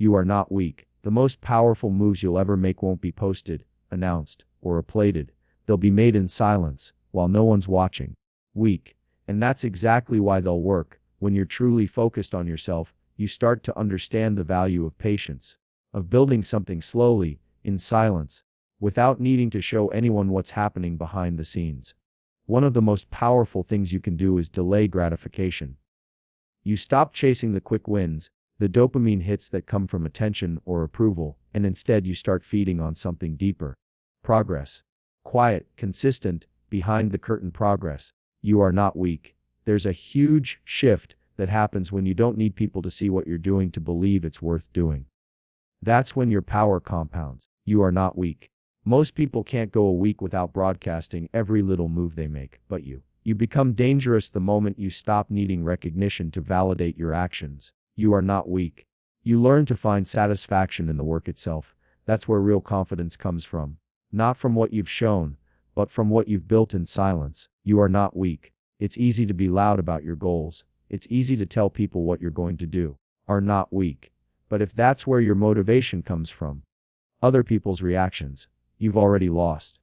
You are not weak. The most powerful moves you'll ever make won't be posted, announced, or applauded. They'll be made in silence, while no one's watching. Weak. And that's exactly why they'll work. When you're truly focused on yourself, you start to understand the value of patience, of building something slowly, in silence, without needing to show anyone what's happening behind the scenes. One of the most powerful things you can do is delay gratification. You stop chasing the quick wins, the dopamine hits that come from attention or approval, and instead you start feeding on something deeper. Progress. Quiet, consistent, behind the curtain progress. You are not weak. There's a huge shift that happens when you don't need people to see what you're doing to believe it's worth doing. That's when your power compounds. You are not weak. Most people can't go a week without broadcasting every little move they make, but you become dangerous the moment you stop needing recognition to validate your actions. You are not weak. You learn to find satisfaction in the work itself. That's where real confidence comes from. Not from what you've shown, but from what you've built in silence. You are not weak. It's easy to be loud about your goals. It's easy to tell people what you're going to do. Are not weak. But if that's where your motivation comes from, other people's reactions, you've already lost.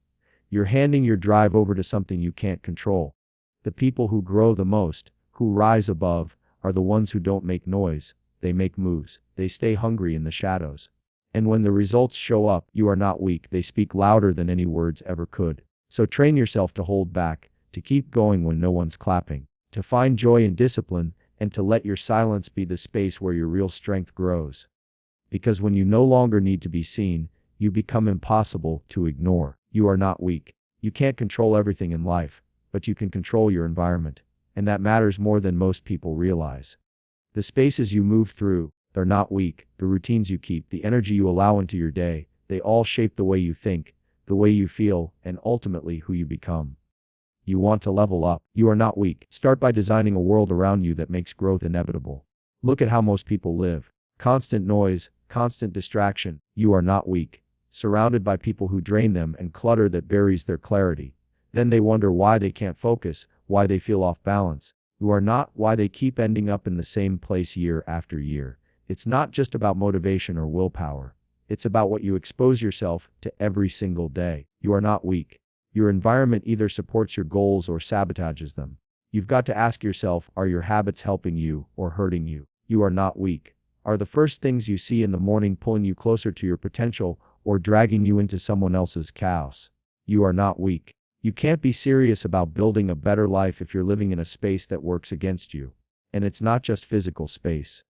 You're handing your drive over to something you can't control. The people who grow the most, who rise above, are the ones who don't make noise. They make moves. They stay hungry in the shadows. And when the results show up, you are not weak. They speak louder than any words ever could. So train yourself to hold back, to keep going when no one's clapping, to find joy in discipline, and to let your silence be the space where your real strength grows. Because when you no longer need to be seen, you become impossible to ignore. You are not weak. You can't control everything in life, but you can control your environment, and that matters more than most people realize. The spaces you move through, they're not weak. The routines you keep, the energy you allow into your day, they all shape the way you think, the way you feel, and ultimately who you become. You want to level up. You are not weak. Start by designing a world around you that makes growth inevitable. Look at how most people live. Constant noise, constant distraction. You are not weak. Surrounded by people who drain them and clutter that buries their clarity. Then they wonder why they can't focus, why they feel off balance. You are not why they keep ending up in the same place year after year. It's not just about motivation or willpower. It's about what you expose yourself to every single day. You are not weak. Your environment either supports your goals or sabotages them. You've got to ask yourself, are your habits helping you or hurting you? You are not weak. Are the first things you see in the morning pulling you closer to your potential or dragging you into someone else's chaos? You are not weak. You can't be serious about building a better life if you're living in a space that works against you. And it's not just physical space.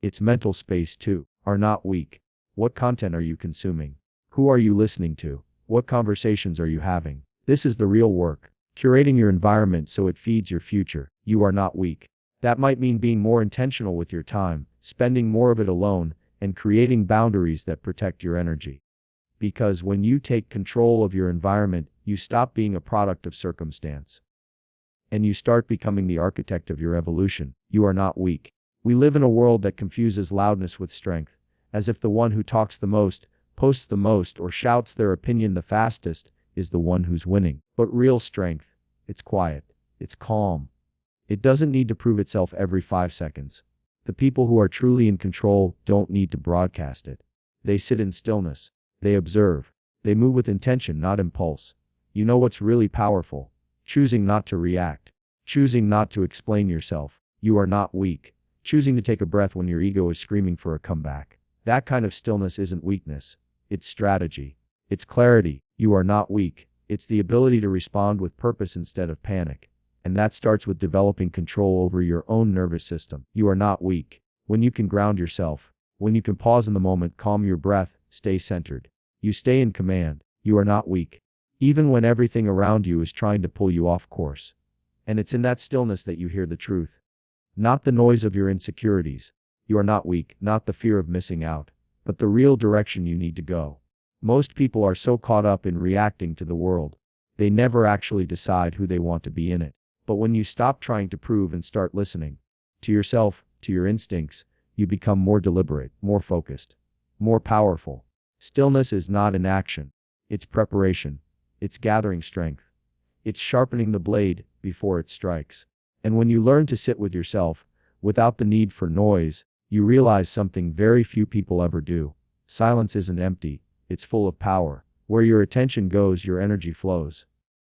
It's mental space too. Are not weak. What content are you consuming? Who are you listening to? What conversations are you having? This is the real work. Curating your environment so it feeds your future. You are not weak. That might mean being more intentional with your time, spending more of it alone, and creating boundaries that protect your energy. Because when you take control of your environment, you stop being a product of circumstance. And you start becoming the architect of your evolution. You are not weak. We live in a world that confuses loudness with strength, as if the one who talks the most, posts the most, or shouts their opinion the fastest, is the one who's winning. But real strength, it's quiet, it's calm. It doesn't need to prove itself every 5 seconds. The people who are truly in control don't need to broadcast it. They sit in stillness. They observe. They move with intention, not impulse. You know what's really powerful? Choosing not to react. Choosing not to explain yourself. You are not weak. Choosing to take a breath when your ego is screaming for a comeback. That kind of stillness isn't weakness. It's strategy. It's clarity. You are not weak. It's the ability to respond with purpose instead of panic. And that starts with developing control over your own nervous system. You are not weak. When you can ground yourself, when you can pause in the moment, calm your breath, stay centered. You stay in command. You are not weak. Even when everything around you is trying to pull you off course. And it's in that stillness that you hear the truth. Not the noise of your insecurities. You are not weak, not the fear of missing out, but the real direction you need to go. Most people are so caught up in reacting to the world. They never actually decide who they want to be in it. But when you stop trying to prove and start listening to yourself, to your instincts, you become more deliberate, more focused, more powerful. Stillness is not inaction. It's preparation. It's gathering strength. It's sharpening the blade before it strikes. And when you learn to sit with yourself, without the need for noise, you realize something very few people ever do. Silence isn't empty, it's full of power. Where your attention goes, your energy flows.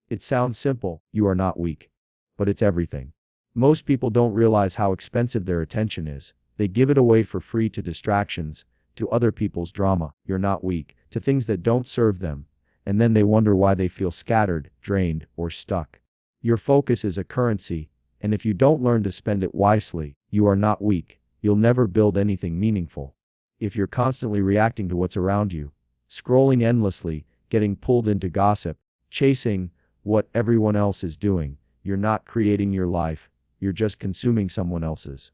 It sounds simple, you are not weak. But it's everything. Most people don't realize how expensive their attention is. They give it away for free to distractions, to other people's drama, you're not weak, to things that don't serve them. And then they wonder why they feel scattered, drained, or stuck. Your focus is a currency, and if you don't learn to spend it wisely, you are not weak. You'll never build anything meaningful. If you're constantly reacting to what's around you, scrolling endlessly, getting pulled into gossip, chasing what everyone else is doing, you're not creating your life, you're just consuming someone else's.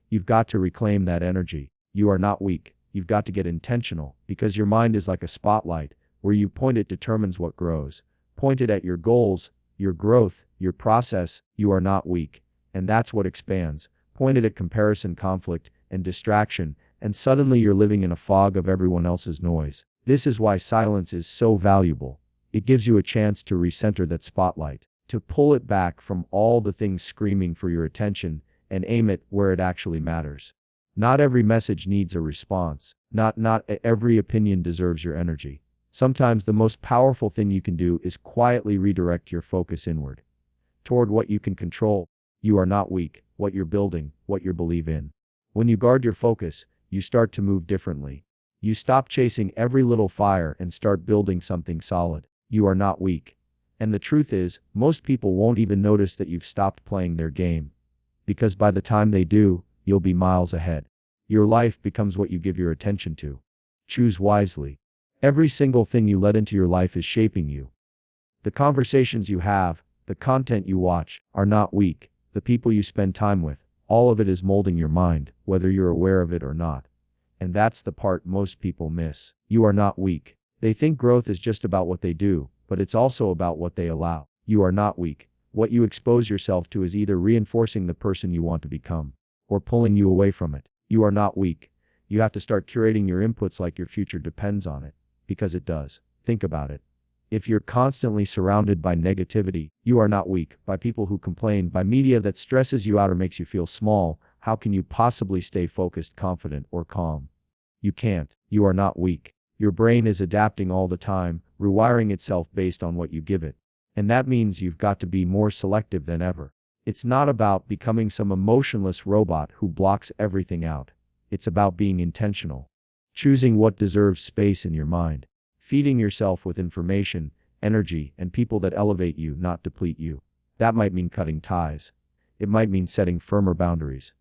You've got to reclaim that energy. You are not weak. You've got to get intentional, because your mind is like a spotlight. Where you point it determines what grows. Point it at your goals, your growth, your process. You are not weak. And that's what expands. Point it at comparison, conflict, and distraction, and suddenly you're living in a fog of everyone else's noise. This is why silence is so valuable. It gives you a chance to recenter that spotlight, to pull it back from all the things screaming for your attention, and aim it where it actually matters. Not every message needs a response. Not every opinion deserves your energy. Sometimes the most powerful thing you can do is quietly redirect your focus inward, toward what you can control. You are not weak, what you're building, what you believe in. When you guard your focus, you start to move differently. You stop chasing every little fire and start building something solid. You are not weak. And the truth is, most people won't even notice that you've stopped playing their game. Because by the time they do, you'll be miles ahead. Your life becomes what you give your attention to. Choose wisely. Every single thing you let into your life is shaping you. The conversations you have, the content you watch, are not weak. The people you spend time with, all of it is molding your mind, whether you're aware of it or not. And that's the part most people miss. You are not weak. They think growth is just about what they do, but it's also about what they allow. You are not weak. What you expose yourself to is either reinforcing the person you want to become, or pulling you away from it. You are not weak. You have to start curating your inputs like your future depends on it. Because it does. Think about it. If you're constantly surrounded by negativity, you are not weak. By people who complain, by media that stresses you out or makes you feel small, how can you possibly stay focused, confident, or calm? You can't. You are not weak. Your brain is adapting all the time, rewiring itself based on what you give it. And that means you've got to be more selective than ever. It's not about becoming some emotionless robot who blocks everything out. It's about being intentional. Choosing what deserves space in your mind. Feeding yourself with information, energy, and people that elevate you, not deplete you. That might mean cutting ties. It might mean setting firmer boundaries.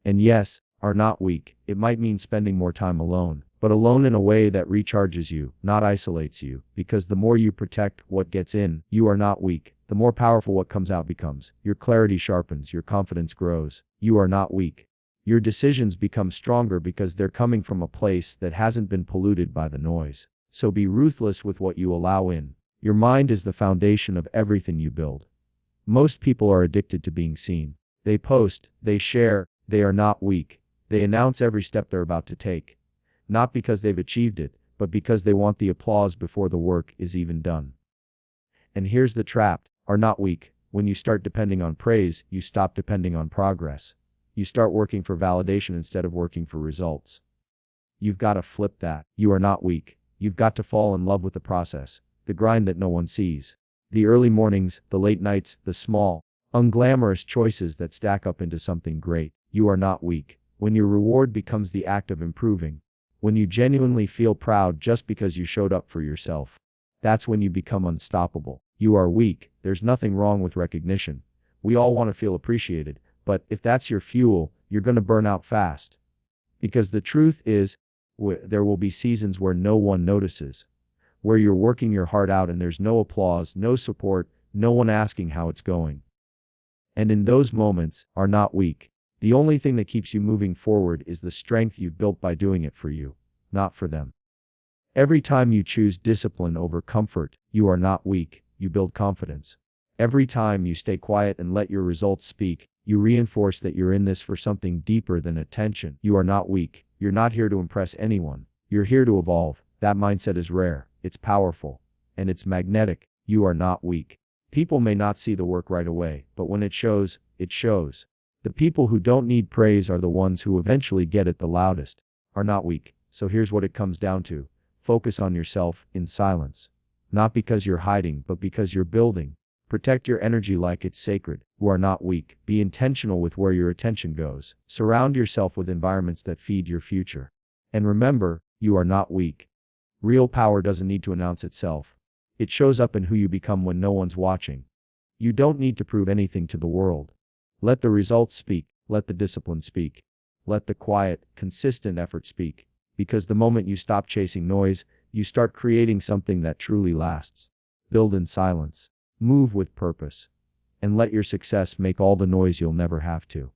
And yes, are not weak. It might mean spending more time alone, but alone in a way that recharges you, not isolates you, because the more you protect what gets in, you are not weak, the more powerful what comes out becomes. Your clarity sharpens, your confidence grows. You are not weak. Your decisions become stronger because they're coming from a place that hasn't been polluted by the noise. So be ruthless with what you allow in. Your mind is the foundation of everything you build. Most people are addicted to being seen. They post, they share, they are not weak. They announce every step they're about to take. Not because they've achieved it, but because they want the applause before the work is even done. And here's the trap, are not weak. When you start depending on praise, you stop depending on progress. You start working for validation instead of working for results. You've got to flip that. You are not weak. You've got to fall in love with the process, the grind that no one sees. The early mornings, the late nights, the small, unglamorous choices that stack up into something great. You are not weak. When your reward becomes the act of improving. When you genuinely feel proud just because you showed up for yourself. That's when you become unstoppable. You are weak. There's nothing wrong with recognition. We all want to feel appreciated. But if that's your fuel, you're going to burn out fast. Because the truth is, there will be seasons where no one notices. Where you're working your heart out and there's no applause, no support, no one asking how it's going. And in those moments, are not weak. The only thing that keeps you moving forward is the strength you've built by doing it for you, not for them. Every time you choose discipline over comfort, you are not weak, you build confidence. Every time you stay quiet and let your results speak, you reinforce that you're in this for something deeper than attention. You are not weak. You're not here to impress anyone. You're here to evolve. That mindset is rare. It's powerful. And it's magnetic. You are not weak. People may not see the work right away, but when it shows, it shows. The people who don't need praise are the ones who eventually get it the loudest. Are not weak. So here's what it comes down to. Focus on yourself in silence. Not because you're hiding, but because you're building. Protect your energy like it's sacred. You are not weak. Be intentional with where your attention goes. Surround yourself with environments that feed your future. And remember, you are not weak. Real power doesn't need to announce itself. It shows up in who you become when no one's watching. You don't need to prove anything to the world. Let the results speak. Let the discipline speak. Let the quiet, consistent effort speak. Because the moment you stop chasing noise, you start creating something that truly lasts. Build in silence. Move with purpose. And let your success make all the noise you'll never have to.